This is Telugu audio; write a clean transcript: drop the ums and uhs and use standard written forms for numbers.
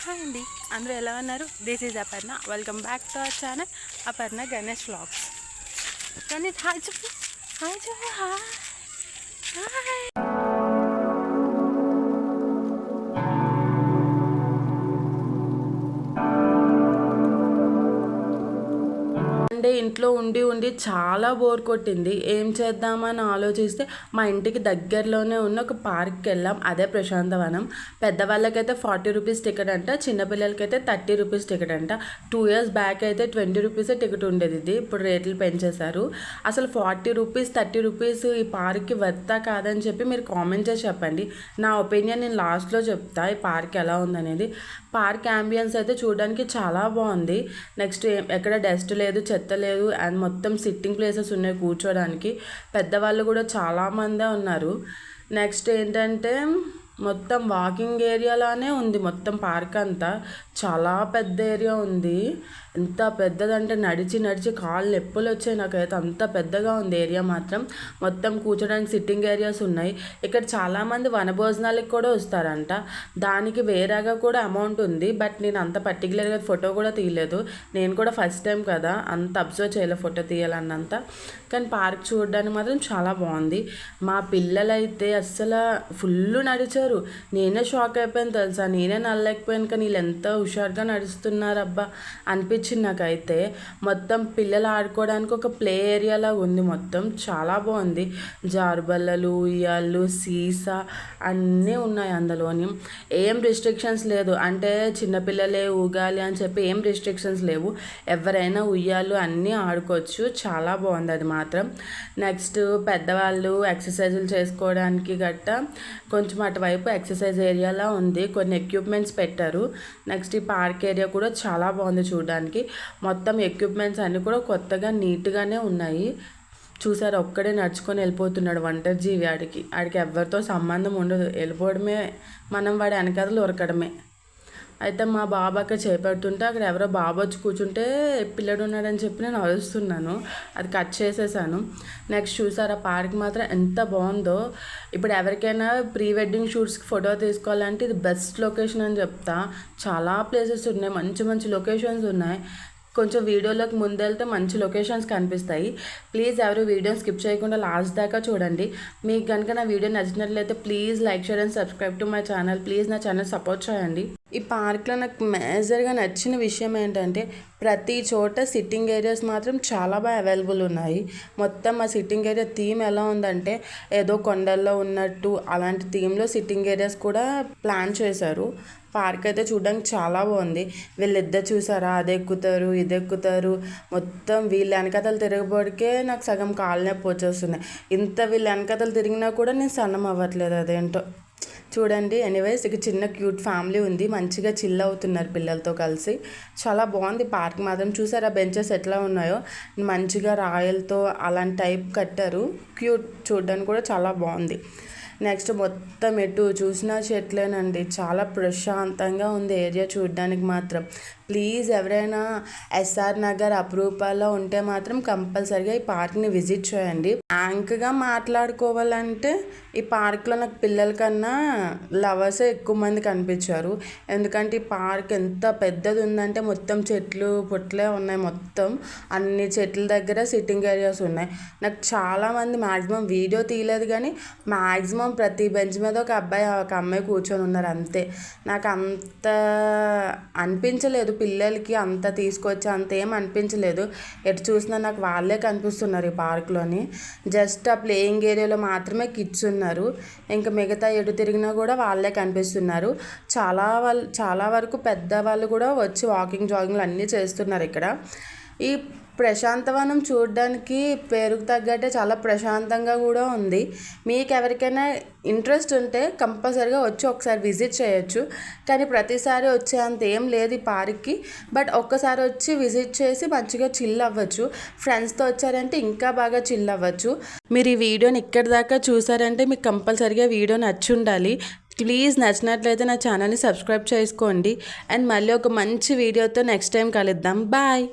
హాయ్ అండి, అందరూ ఎలా ఉన్నారు? This is Aparna. Welcome back to our channel Aparna Ganesh vlogs. Ganesh hi చెప్పు, హాయ్ చెప్పు, హాయ్ హాయ్. అంటే ఇంట్లో ఉండి ఉండి చాలా బోర్ కొట్టింది. ఏం చేద్దామని ఆలోచిస్తే మా ఇంటికి దగ్గరలోనే ఉన్న ఒక పార్క్కి వెళ్ళాం. అదే ప్రశాంతవనం. పెద్దవాళ్ళకైతే 40 రూపీస్ టికెట్ అంట, చిన్నపిల్లలకైతే 30 రూపీస్ టికెట్ అంట. 2 years బ్యాక్ అయితే 20 రూపీసే టికెట్ ఉండేది. ఇది ఇప్పుడు రేట్లు పెంచేశారు. అసలు 40 రూపీస్ 30 రూపీస్ ఈ పార్క్కి వర్తా కాదని చెప్పి మీరు కామెంట్ చేసి చెప్పండి. నా ఒపీనియన్ నేను లాస్ట్లో చెప్తా ఈ పార్క్ ఎలా ఉందనేది. పార్క్ అంబియన్స్ అయితే చూడడానికి చాలా బాగుంది. నెక్స్ట్ ఎక్కడ డస్ట్ లేదు, చెత్త లేదు, అండ్ మొత్తం సిట్టింగ్ ప్లేసెస్ ఉన్నాయి కూర్చోడానికి. పెద్దవాళ్ళు కూడా చాలామందే ఉన్నారు. నెక్స్ట్ ఏంటంటే మొత్తం వాకింగ్ ఏరియాలానే ఉంది. మొత్తం పార్క్ అంతా చాలా పెద్ద ఏరియా ఉంది. ఎంత పెద్దదంటే నడిచి నడిచి కాళ్ళు నొప్పులు వచ్చాయి నాకైతే. అంత పెద్దగా ఉంది ఏరియా మాత్రం. మొత్తం కూర్చోడానికి సిట్టింగ్ ఏరియాస్ ఉన్నాయి. ఇక్కడ చాలామంది వనభోజనాలకు కూడా వస్తారంట. దానికి వేరేగా కూడా అమౌంట్ ఉంది. బట్ నేను అంత పర్టికులర్గా ఫోటో కూడా తీయలేదు. నేను కూడా ఫస్ట్ టైం కదా, అంత అబ్జర్వ్ చేయలేదు ఫోటో తీయాలన్నంత. కానీ పార్క్ చూడడానికి మాత్రం చాలా బాగుంది. మా పిల్లలైతే అస్సలు ఫుల్ నడిచారు. నేనే షాక్ అయిపోయాను తెలుసా. నేనే నల్లలేకపోయాను, కానీ వీళ్ళు ఎంత హుషారుగా నడుస్తున్నారు అబ్బా అనిపించింది నాకైతే. మొత్తం పిల్లలు ఆడుకోవడానికి ఒక ప్లే ఏరియాలా ఉంది. మొత్తం చాలా బాగుంది. జారుబల్లలు, ఉయ్యాళ్ళు, సీసా అన్నీ ఉన్నాయి అందులోని. ఏం రిస్ట్రిక్షన్స్ లేదు. అంటే చిన్నపిల్లలే ఊగాలి అని చెప్పి ఏం రిస్ట్రిక్షన్స్ లేవు. ఎవరైనా ఉయ్యాలు అన్నీ ఆడుకోవచ్చు. చాలా బాగుంది అది మాత్రం. నెక్స్ట్ పెద్దవాళ్ళు ఎక్సర్సైజులు చేసుకోవడానికి గట్ట కొంచెం అటువైపు ఎక్సర్సైజ్ ఏరియాలా ఉంది. కొన్ని ఎక్విప్మెంట్స్ పెట్టారు. నెక్స్ట్ ఈ పార్క్ ఏరియా కూడా చాలా బాగుంది చూడడానికి. మొత్తం ఎక్విప్మెంట్స్ అన్నీ కూడా కొత్తగా నీట్గానే ఉన్నాయి. చూసారు, ఒక్కడే నడుచుకొని వెళ్ళిపోతున్నాడు ఒంటరి జీవి. ఆడికి ఎవరితో సంబంధం ఉండదు. వెళ్ళిపోవడమే, మనం వాడి వెనకాతలు ఉరకడమే. అయితే మా బాబు అక్కడ చేపడుతుంటే అక్కడ ఎవరో బాబు వచ్చి కూర్చుంటే పిల్లడు ఉన్నాడని చెప్పి నేను అరుస్తున్నాను. అది కట్ చేసేసాను. నెక్స్ట్ చూసారా పార్క్ మాత్రం ఎంత బాగుందో. ఇప్పుడు ఎవరికైనా ప్రీ వెడ్డింగ్ షూట్స్కి ఫోటో తీసుకోవాలంటే ఇది బెస్ట్ లొకేషన్ అని చెప్తా. చాలా ప్లేసెస్ ఉన్నాయి, మంచి మంచి లొకేషన్స్ ఉన్నాయి. కొంచెం వీడియోలోకి ముందెళ్తే మంచి లొకేషన్స్ కనిపిస్తాయి. ప్లీజ్ ఎవరు వీడియోని స్కిప్ చేయకుండా లాస్ట్ దాకా చూడండి. మీకు కనుక నా వీడియో నచ్చినట్లయితే please like, share and subscribe to my channel. Please నా ఛానల్ సపోర్ట్ చేయండి. ఈ పార్క్లో నాకు మేజర్గా నచ్చిన విషయం ఏంటంటే ప్రతి చోట సిట్టింగ్ ఏరియాస్ మాత్రం చాలా బాగా అవైలబుల్ ఉన్నాయి. మొత్తం ఆ సిట్టింగ్ ఏరియా థీమ్ ఎలా ఉందంటే ఏదో కొండల్లో ఉన్నట్టు అలాంటి థీమ్లో సిట్టింగ్ ఏరియాస్ కూడా ప్లాన్ చేశారు. పార్క్ అయితే చూడడానికి చాలా బాగుంది. వీళ్ళిద్దరు చూసారా, అది ఎక్కుతారు ఇది ఎక్కుతారు. మొత్తం వీళ్ళ వెనకతలు తిరగబడికే నాకు సగం కాళ్ళ నొప్పి వచ్చేస్తున్నాయి. ఇంత వీళ్ళ వెనకతలు తిరిగినా కూడా నేను సన్నం అవ్వట్లేదు. అదేంటో చూడండి. ఎనీవేస్ ఇక చిన్న క్యూట్ ఫ్యామిలీ ఉంది. మంచిగా చిల్ అవుతున్నారు పిల్లలతో కలిసి. చాలా బాగుంది పార్క్ మాత్రం. చూసారా బెంచెస్ ఎట్లా ఉన్నాయో, మంచిగా రాయలతో అలాంటి టైప్ కట్టారు. క్యూట్, చూడడానికి కూడా చాలా బాగుంది. నెక్స్ట్ మొత్తం ఎటు చూసినా చెట్లేనండి. చాలా ప్రశాంతంగా ఉంది ఏరియా చూడడానికి మాత్రం. ప్లీజ్ ఎవరైనా ఎస్ఆర్ నగర్ అప్రూపాల్లో ఉంటే మాత్రం కంపల్సరిగా ఈ పార్క్ని విజిట్ చేయండి. యాంక్గా మాట్లాడుకోవాలంటే ఈ పార్క్లో నాకు పిల్లల కన్నా లవర్సే ఎక్కువ మంది కనిపించారు. ఎందుకంటే ఈ పార్క్ ఎంత పెద్దది ఉందంటే మొత్తం చెట్లు పుట్లే ఉన్నాయి. మొత్తం అన్ని చెట్ల దగ్గర సిట్టింగ్ ఏరియాస్ ఉన్నాయి. నాకు చాలామంది మ్యాక్సిమం వీడియో తీయలేదు కానీ మ్యాక్సిమం ప్రతి బెంచ్ మీద ఒక అబ్బాయి ఒక అమ్మాయి కూర్చొని ఉన్నారు అంతే. నాకు అంత అనిపించలేదు, పిల్లలకి అంత తీసుకొచ్చి అంత ఏం అనిపించలేదు. ఎటు చూసినా నాకు వాళ్ళే కనిపిస్తున్నారు ఈ పార్క్లోని. జస్ట్ ఆ ప్లేయింగ్ ఏరియాలో మాత్రమే కిడ్స్ ఉన్నారు. ఇంకా మిగతా ఎటు తిరిగినా కూడా వాళ్ళే కనిపిస్తున్నారు. చాలా వరకు పెద్దవాళ్ళు కూడా వచ్చి వాకింగ్ జాగింగ్లు అన్నీ చేస్తున్నారు ఇక్కడ. ఈ ప్రశాంతవనం చూడడానికి పేరుకు తగ్గట్టే చాలా ప్రశాంతంగా కూడా ఉంది. మీకు ఎవరికైనా ఇంట్రెస్ట్ ఉంటే కంపల్సరీగా వచ్చి ఒకసారి విజిట్ చేయొచ్చు. కానీ ప్రతిసారి వచ్చేంత ఏం లేదు ఈ పార్క్కి. బట్ ఒక్కసారి వచ్చి విజిట్ చేసి మంచిగా చిల్ అవ్వచ్చు. ఫ్రెండ్స్తో వచ్చారంటే ఇంకా బాగా చిల్ అవ్వచ్చు. మీరు ఈ వీడియోని ఇక్కడి దాకా చూసారంటే మీకు కంపల్సరీగా వీడియో నచ్చి ఉండాలి. ప్లీజ్ నచ్చినట్లయితే నా ఛానల్ని సబ్స్క్రైబ్ చేసుకోండి. అండ్ మళ్ళీ ఒక మంచి వీడియోతో నెక్స్ట్ టైం కలుద్దాం. బాయ్.